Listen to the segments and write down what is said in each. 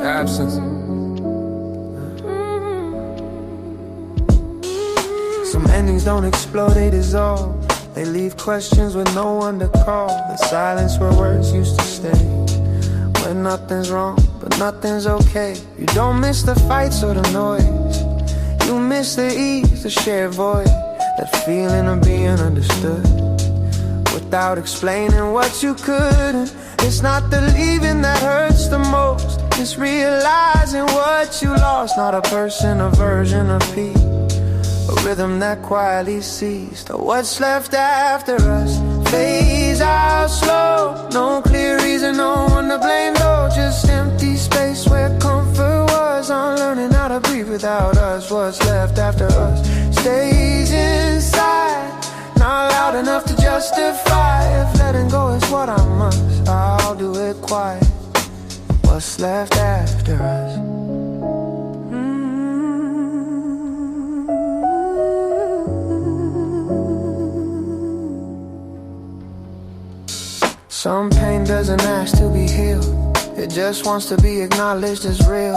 absence. Some endings don't explode, they dissolve. They leave questions with no one to call. The silence where words used to stay. When nothing's wrong, but nothing's okay. You don't miss the fights or the noise. You miss the ease, the shared void. That feeling of being understood without explaining what you couldn't. It's not the leaving that hurts the most. It's realizing what you lost. Not a person, a version of peace. A rhythm that quietly ceased. Or what's left after us fades out slow. No clear reason, no one to blame though. Just empty space where comfort was. I'm learning how to breathe without us. What's left after us stays inside. Not loud enough to justify. If letting go is what I must, I'll do it quiet. What's left after us? Some pain doesn't ask to be healed. It just wants to be acknowledged as real.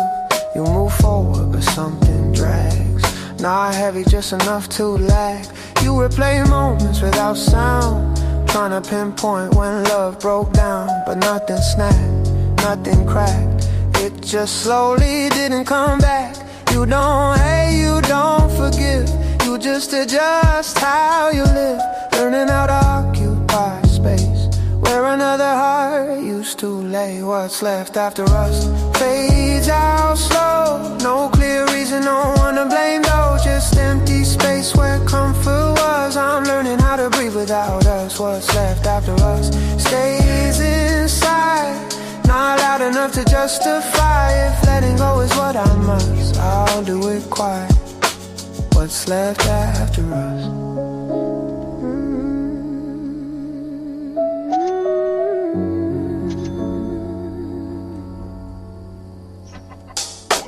You move forward but something drags. Not heavy, just enough to lag. You replay moments without sound. Trying to pinpoint when love broke down. But nothing snapped, nothing cracked. It just slowly didn't come back. You don't hate, you don't forgive. You just adjust how you live. Learning how to occupy space where another heart used to lay. What's left after us fades out slow. No clear reason, no one to blame though. Just empty space where comfort was. I'm learning how to breathe without us. What's left after us stays inside. Not loud enough to justify. If letting go is what I must, I'll do it quiet. What's left after us?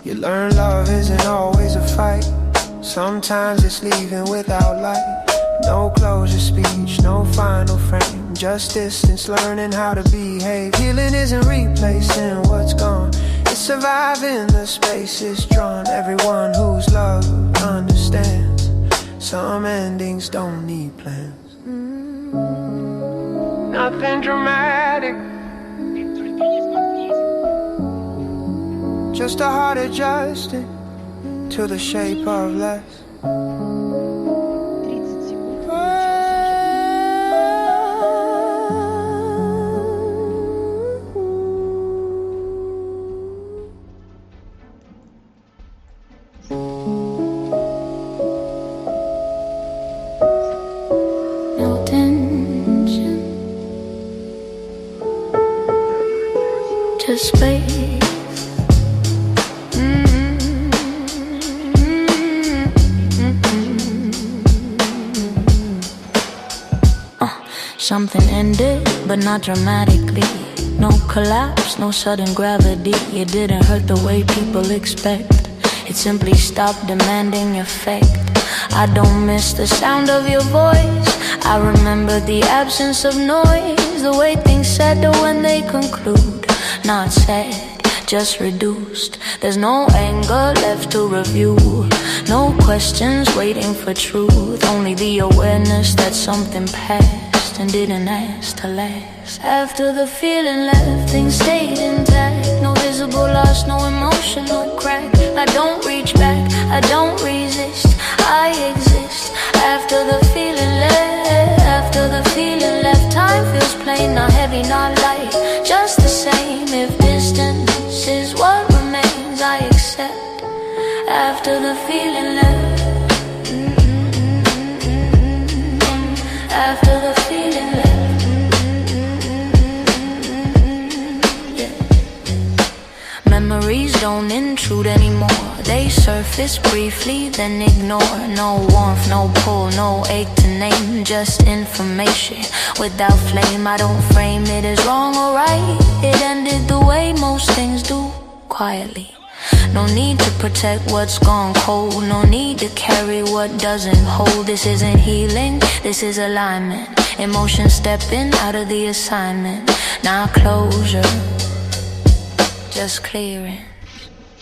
You learn love isn't always a fight. Sometimes it's leaving without light. No closure speech, no final frame. Just distance, learning how to behave. Healing isn't replacing what's gone. It's surviving the spaces drawn. Everyone who's loved understands. Some endings don't need plans. Nothing dramatic. Just a heart adjusting to the shape of less. No tension, just space. Something ended, but not dramatically. No collapse, no sudden gravity. It didn't hurt the way people expect. It simply stopped demanding effect. I don't miss the sound of your voice. I remember the absence of noise. The way things settle when they conclude. Not sad, just reduced. There's no anger left to review. No questions waiting for truth. Only the awareness that something passed and didn't ask to last. After the feeling left, things stayed intact. No visible loss, no emotional crack. I don't reach back, I don't resist, I exist. After the feeling left, after the feeling left, time feels plain, not heavy, not light, just the same. If distance is what remains, I accept. After the feeling left, after the feeling left, yeah. Memories don't intrude anymore. They surface briefly, then ignore. No warmth, no pull, no ache to name. Just information without flame. I don't frame it as wrong or right. It ended the way most things do, quietly. No need to protect what's gone cold. No need to carry what doesn't hold. This isn't healing, this is alignment. Emotion stepping out of the assignment. Not closure, just clearing.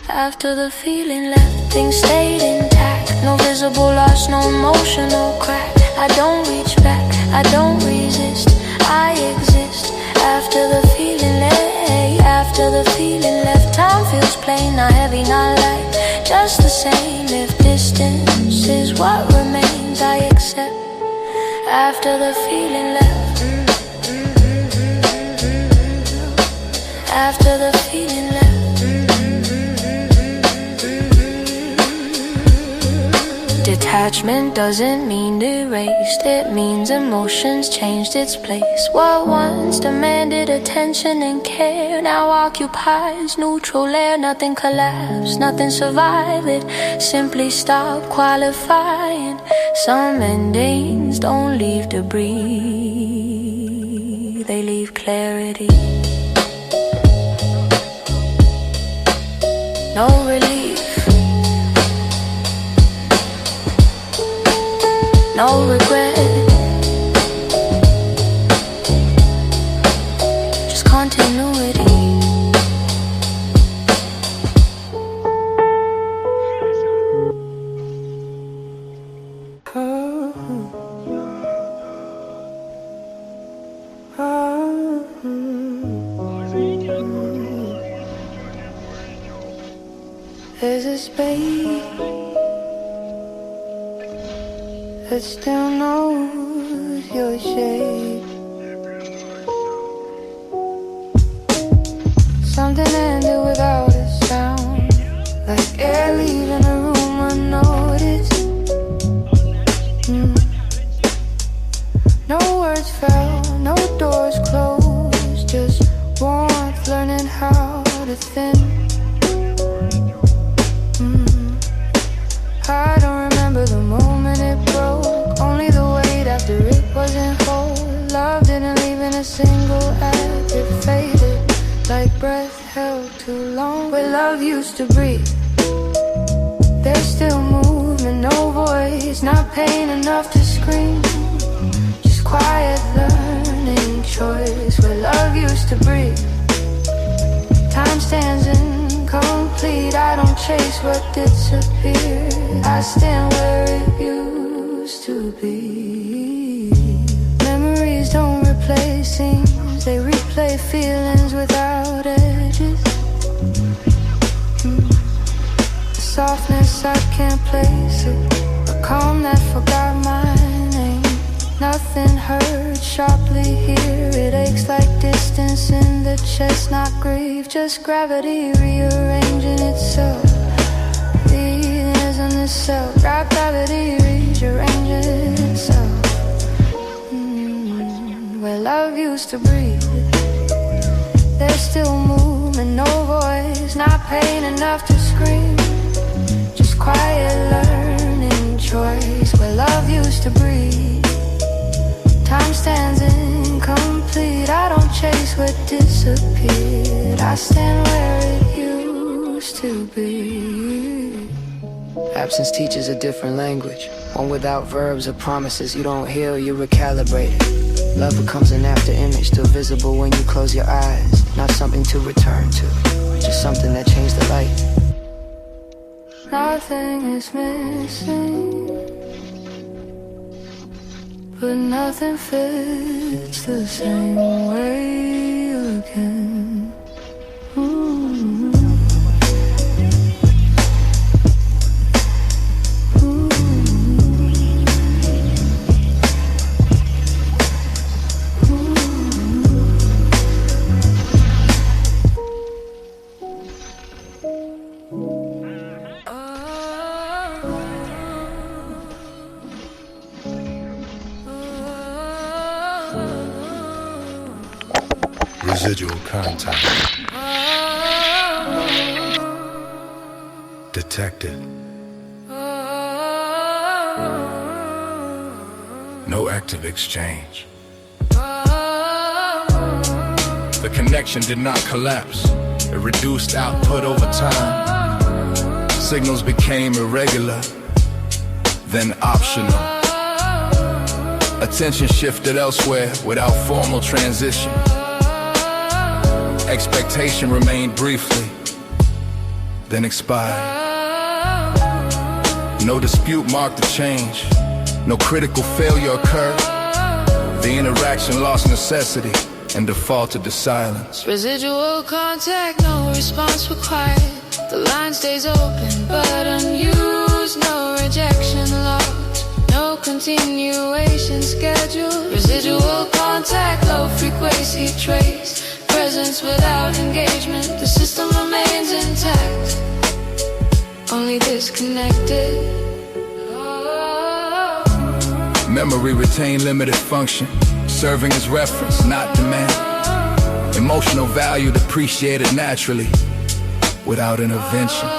After the feeling left, things stayed intact. No visible loss, no emotional crack. I don't reach back, I don't resist, I exist. After the feeling left, after the feeling left, time feels plain, not heavy, not light, just the same. If distance is what remains, I accept. After the feeling left, after the feeling left. Detachment doesn't mean erased, it means emotions changed its place. What once demanded attention and care now occupies neutral air. Nothing collapsed, nothing survived, it simply stopped qualifying. Some endings don't leave debris, they leave clarity. No relief, no regret, just continuity. There's a space that still knows your shape. Something ended without a sound, like air leaving a room unnoticed. No words fell, no doors closed, just warmth learning how to thin. I don't remember the moment it broke, only the weight after it wasn't whole. Love didn't leave in a single act, it faded like breath held too long. Where love used to breathe, there's still movement, no voice, not pain enough to scream, just quiet learning choice. Where love used to breathe, time stands incomplete. I don't chase what disappeared, I stand where it used to be. Memories don't replace scenes, they replay feelings without edges. The softness I can't place it, a calm that forgot my name. Nothing hurts sharply here, it aches like distance in the chest, not grief, just gravity rearranging itself. In the cell, grab gravity rearranging itself. Where love used to breathe, there's still movement, no voice, not pain enough to scream, just quiet learning choice. Where love used to breathe, time stands incomplete. I don't chase what disappeared, I stand where it used to be. Absence teaches a different language, one without verbs or promises. You don't heal, you recalibrate it. Love becomes an after image, still visible when you close your eyes. Not something to return to, just something that changed the light. Nothing is missing, but nothing fits the same way again. Residual contact detected. No active exchange. The connection did not collapse. It reduced output over time. Signals became irregular, then optional. Attention shifted elsewhere without formal transition. Expectation remained briefly, then expired. No dispute marked the change, no critical failure occurred. The interaction lost necessity and defaulted to silence. Residual contact, no response required. The line stays open but unused, no rejection logged, no continuation scheduled. Residual contact, low frequency trace, presence without engagement. The system remains intact, only disconnected. Memory retained limited function, serving as reference, not demand. Emotional value depreciated naturally, without intervention.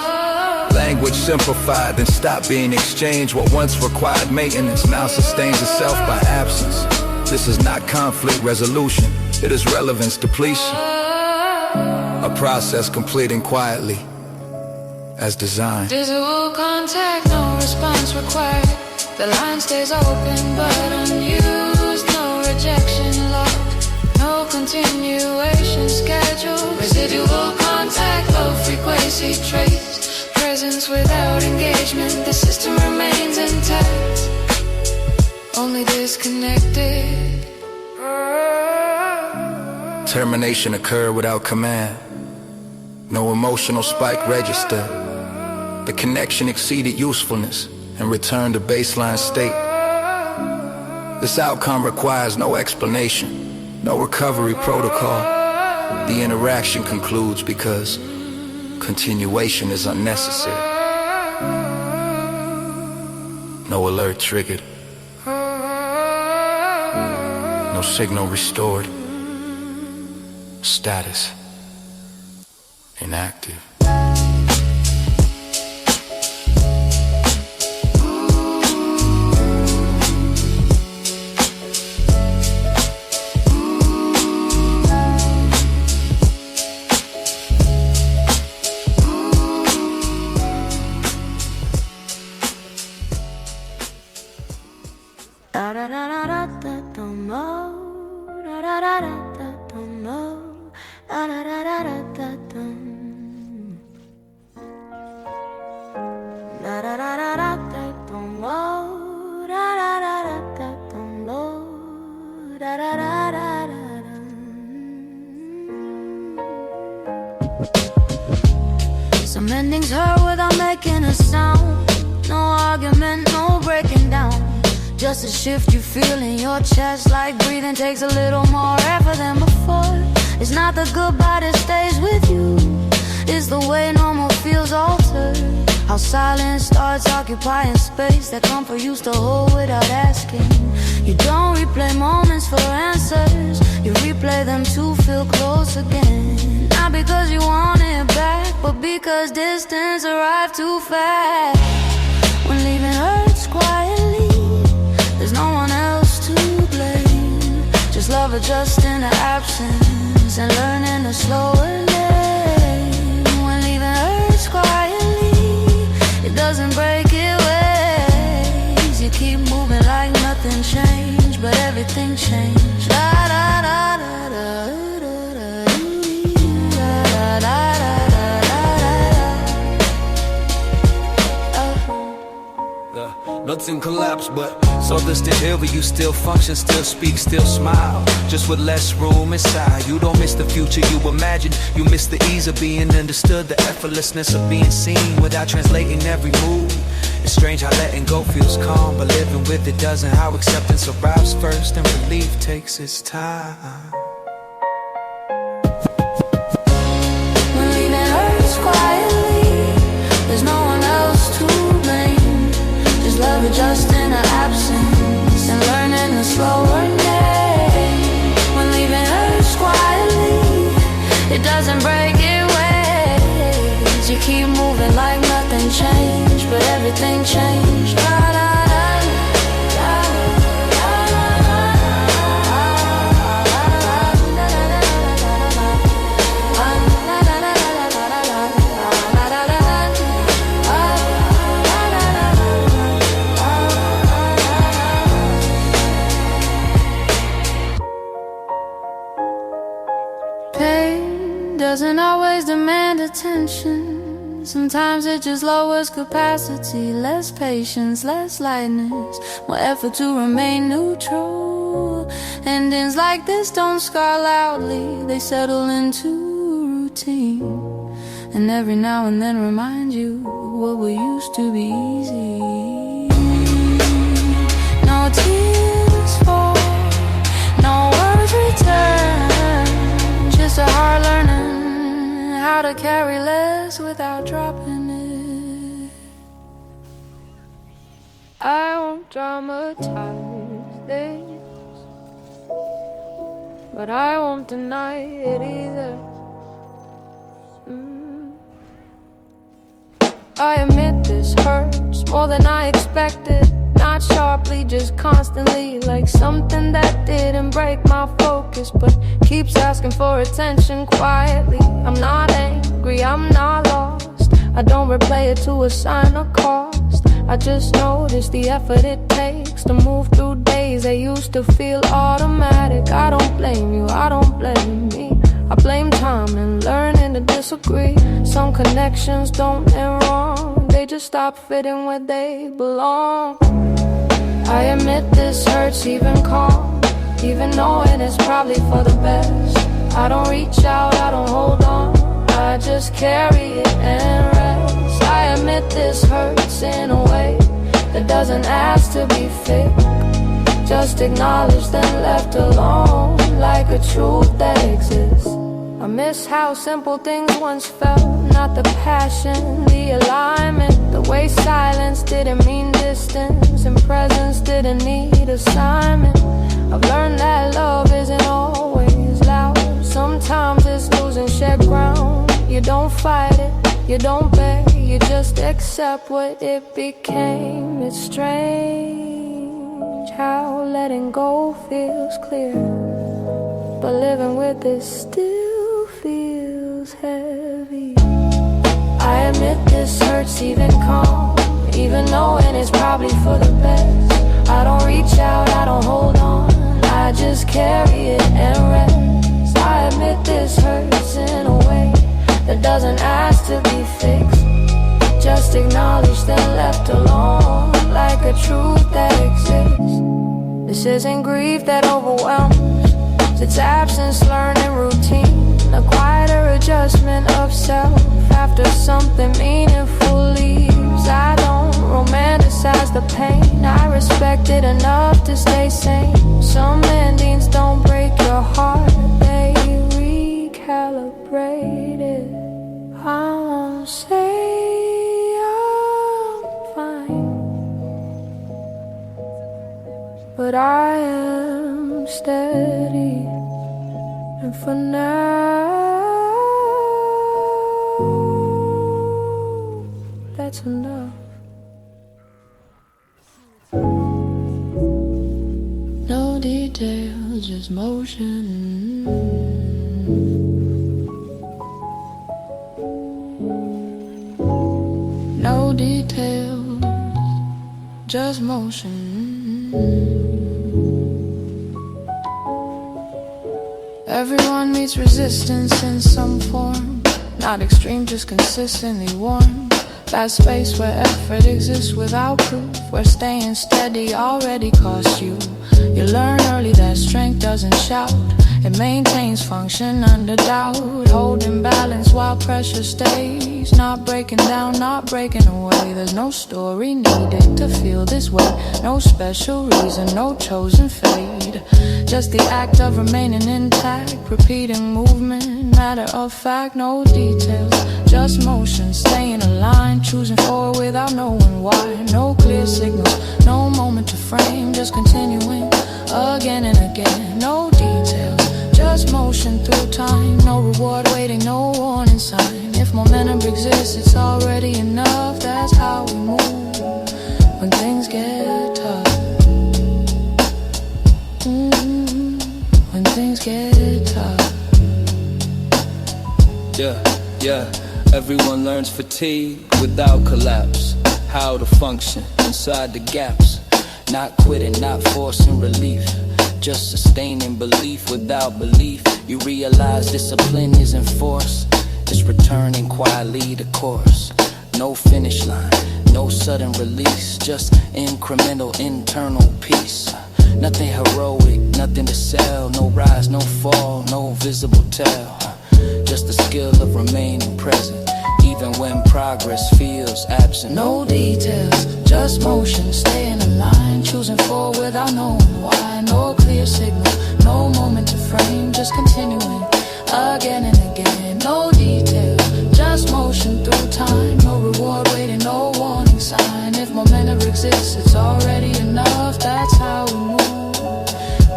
Language simplified, then stopped being exchanged. What once required maintenance now sustains itself by absence. This is not conflict resolution, it is relevance depletion. A process completing quietly, as designed. Visual contact, no response required. The line stays open but unused, no rejection locked, no continuation scheduled. Residual contact, low frequency trace, presence without engagement. The system remains intact, only disconnected. Termination occurred without command, no emotional spike registered. The connection exceeded usefulness and returned to baseline state. This outcome requires no explanation, no recovery protocol. The interaction concludes because continuation is unnecessary. No alert triggered, no signal restored. Status inactive. Some endings hurt without making a sound. No argument, no breaking down. Just a shift you feel in your chest, like breathing takes a little more effort than before. It's not the goodbye that stays with you, it's the way normal feels altered. How silence starts occupying space that comfort used to hold without asking. You don't replay moments for answers, you replay them to feel close again. Not because you want it back, but because distance arrived too fast. When leaving hurts quietly, there's no one else to blame. Just love adjusting to absence and learning to slow her name. When leaving hurts quietly, it doesn't break it ways. You keep moving like nothing changed, but everything changed. Da da da da da da da da da. Nothing collapsed, but so does the hill, but you still function, still speak, still smile, just with less room inside. You don't miss the future you imagine, you miss the ease of being understood, the effortlessness of being seen without translating every move. It's strange how letting go feels calm, but living with it doesn't. How acceptance arrives first and relief takes its time. When leaving hurts quietly, there's no one else to blame. Just love adjusting to absence and learning to slow her name. When leaving hurts quietly, it doesn't break it ways. You keep moving like nothing changed, but everything changed. Da, da, da, da, Pain doesn't always demand attention. Sometimes it just lowers capacity, less patience, less lightness, more effort to remain neutral. Endings like this don't scar loudly, they settle into routine, and every now and then remind you what we used to be easy. No tears fall, no words return, just a heart learning how to carry less without dropping it. I won't dramatize this, but I won't deny it either. I admit this hurts more than I expected. Not sharply, just constantly, like something that didn't break my focus, but keeps asking for attention quietly. I'm not angry, I'm not lost, I don't replay it to assign a cost. I just notice the effort it takes to move through days that used to feel automatic. I don't blame you, I don't blame me, I blame time and learning to disagree. Some connections don't end wrong, they just stop fitting where they belong. I admit this hurts even calm, even knowing it's probably for the best. I don't reach out, I don't hold on, I just carry it and rest. I admit this hurts in a way that doesn't ask to be fixed, just acknowledged and left alone, like a truth that exists. I miss how simple things once felt, not the passion, the alignment, the way silence didn't mean distance and presence didn't need assignment. I've learned that love isn't always loud, sometimes it's losing shed ground. You don't fight it, you don't beg, you just accept what it became. It's strange how letting go feels clear, but living with it still feels heavy. I admit this hurts even calm, even knowing it's probably for the best. I don't reach out, I don't hold on, I just carry it and rest. I admit this hurts in a way that doesn't ask to be fixed, just acknowledged and left alone, like a truth that exists. This isn't grief that overwhelms, it's absence, learning routine, a quieter adjustment of self after something meaningful leaves. I don't romanticize the pain, I respect it enough to stay sane. Some endings don't break your heart, they recalibrate it. I won't say I'm fine, but I am steady, and for now, that's enough. No details, just motion. No details, just motion. Everyone meets resistance in some form, not extreme, just consistently warm. That space where effort exists without proof, where staying steady already costs you. You learn early that strength doesn't shout, it maintains function under doubt, holding balance while pressure stays, not breaking down, not breaking away. There's no story needed to feel this way, no special reason, no chosen fate, just the act of remaining intact, repeating movement, matter of fact, no details, just motion, staying aligned, choosing forward without knowing why. No clear signals, no moment to frame, just continuing again and again. No details, just motion through time, no reward waiting, no warning sign. If momentum exists, it's already enough. That's how we move when things get tough. When things get tough. Yeah, everyone learns fatigue without collapse, how to function inside the gaps, not quitting, not forcing relief, just sustaining belief without belief. You realize discipline isn't force, it's just returning quietly to course. No finish line, no sudden release, just incremental internal peace. Nothing heroic, nothing to sell, no rise, no fall, no visible tell. Just the skill of remaining present, even when progress feels absent. No details, just motion, staying aligned, choosing forward without knowing why. No clear signal, no moment to frame, just continuing again and again. No details, just motion through time, no reward waiting, no warning sign. If momentum exists, it's already enough. That's how we move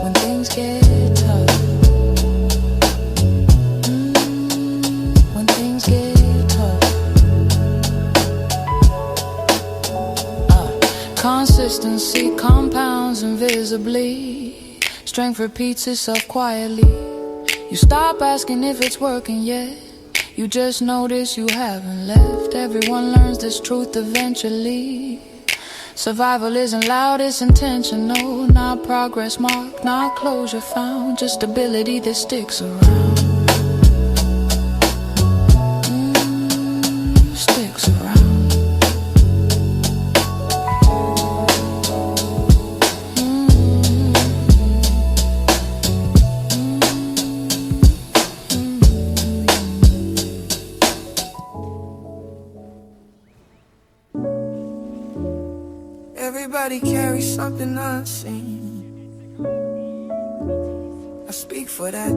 when things get tough. When things get tough. Consistency compounds invisibly. Strength repeats itself quietly. You stop asking if it's working yet. You just notice you haven't left. Everyone learns this truth eventually. Survival isn't loud, it's intentional. Not progress marked, not closure found. Just ability that sticks around. Sticks around. Everybody carries something unseen. I speak for that.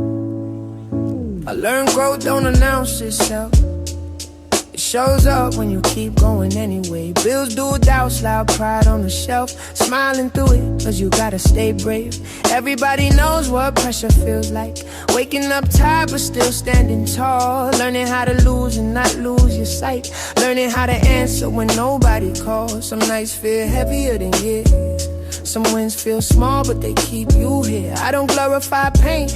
I learned growth don't announce itself. It shows up when you keep going anyway. Bills due, doubts, loud pride on the shelf. Smiling through it, cause you gotta stay brave. Everybody knows what pressure feels like. Waking up tired but still standing tall. Learning how to lose and not lose your sight. Learning how to answer when nobody calls. Some nights feel heavier than years. Some wins feel small but they keep you here. I don't glorify pain,